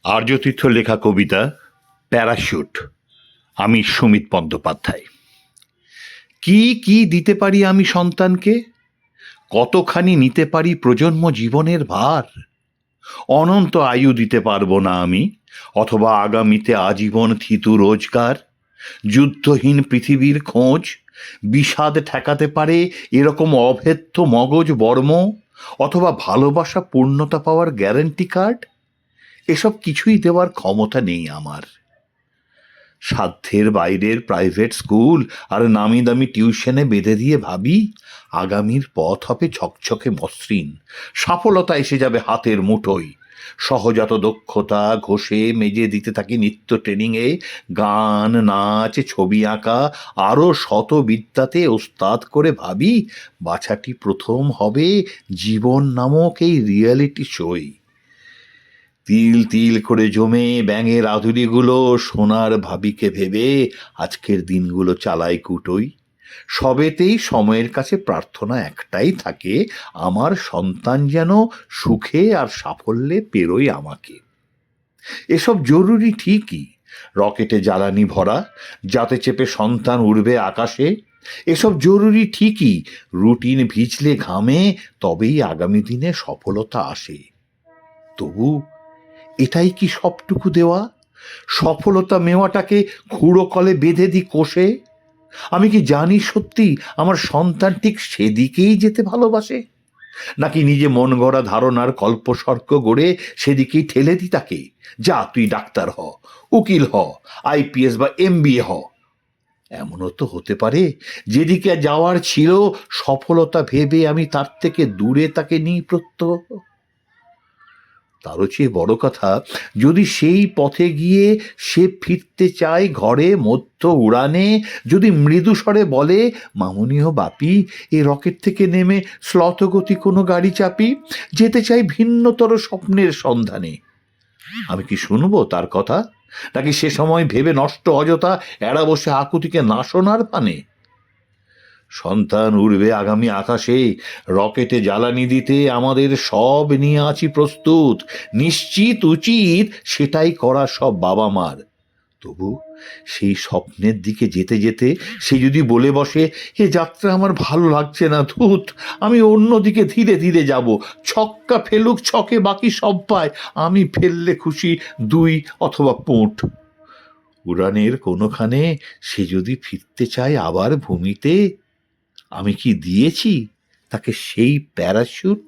আর্যতীর্থ লেখা কবিতা প্যারাশুট। আমি সুমিত বন্দ্যোপাধ্যায়। কি কি দিতে পারি আমি সন্তানকে, কতখানি নিতে পারি প্রজন্ম জীবনের ভার। অনন্ত আয়ু দিতে পারবো না আমি, অথবা আগামীতে আজীবন থিতু রোজগার। যুদ্ধহীন পৃথিবীর খোঁজ বিষাদ ঠেকাতে পারে এরকম অভেদ্য মগজ বর্ম, অথবা ভালোবাসা পূর্ণতা পাওয়ার গ্যারান্টি কার্ড। এসব কিছুই দেওয়ার ক্ষমতা নেই আমার। সাধ্যের বাইরের প্রাইভেট স্কুল আর নামি দামি টিউশনে বেঁধে দিয়ে ভাবি আগামীর পথ হবে ঝকঝকে মসৃণ, সফলতা এসে যাবে হাতের মুঠোয়। সহজাত দক্ষতা ঘষে মেজে দিতে থাকি নিত্য ট্রেনিংয়ে, গান, নাচ, ছবি আঁকা, আরও শত বিদ্যাতে ওস্তাদ করে ভাবি বাছাটি প্রথম হবে জীবন নামক এই রিয়ালিটি শোয়। তিল তিল করে জমে ব্যাঙের আধুলিগুলো সোনার ভাবিকে ভেবে আজকের দিনগুলো চালাই কুটোই। সবেতেই সময়ের কাছে প্রার্থনা একটাই থাকে, আমার সন্তান যেন সুখে আর সাফল্যে পেরোয় আমাকে। এসব জরুরি ঠিকই, রকেটে জ্বালানি ভরা যাতে চেপে সন্তান উড়বে আকাশে। এসব জরুরি ঠিকই, রুটিন ভিজলে ঘামে তবেই আগামী দিনে সফলতা আসে। তবু এটাই কি সবটুকু দেওয়া? সফলতা মেওয়াটাকে খুঁড়ো কলে বেঁধে দিই কোষে। আমি কি জানি সত্যি আমার সন্তান ঠিক সেদিকেই যেতে ভালোবাসে, নাকি নিজে মন গড়া ধারণার কল্পসর্ক গড়ে সেদিকেই ঠেলে দিই তাকে, যা তুই ডাক্তার হ, উকিল হ, আইপিএস বা এমবিএ হ। এমনও তো হতে পারে যেদিকে যাওয়ার ছিল সফলতা ভেবে আমি তার থেকে দূরে তাকে নিই প্রত্যহ। তারও চেয়ে বড় কথা, যদি সেই পথে গিয়ে সে ফিরতে চায় ঘরে মধ্য উড়ানে, যদি মৃদু স্বরে বলে মামুনিও বাপি এ রকেট থেকে নেমে শ্লথগতি কোনো গাড়ি চাপি, যেতে চাই ভিন্নতর স্বপ্নের সন্ধানে, আমি কি শুনবো তার কথা? নাকি সে সময় ভেবে নষ্ট অযথা এড়া বসে আকুতিকে না শোনার পানে? সন্তান উড়বে আগামী আকাশে, রকেটে জ্বালানি দিতে আমাদের সব নিয়ে আছি প্রস্তুত, নিশ্চিত উচিত সেটাই করা সব বাবা মার। তবু সেই স্বপ্নের দিকে যেতে যেতে সে যদি বলে বসে এ যাত্রা আমার ভালো লাগছে না, ধুত, আমি অন্যদিকে ধীরে ধীরে যাব, ছক্কা ফেলুক ছকে বাকি সব পায়, আমি ফেললে খুশি দুই অথবা পুঁট। উড়ানের কোনোখানে সে যদি ফিরতে চায় আবার ভূমিতে, আমি কি দিয়েছি তাকে সেই প্যারাশুট?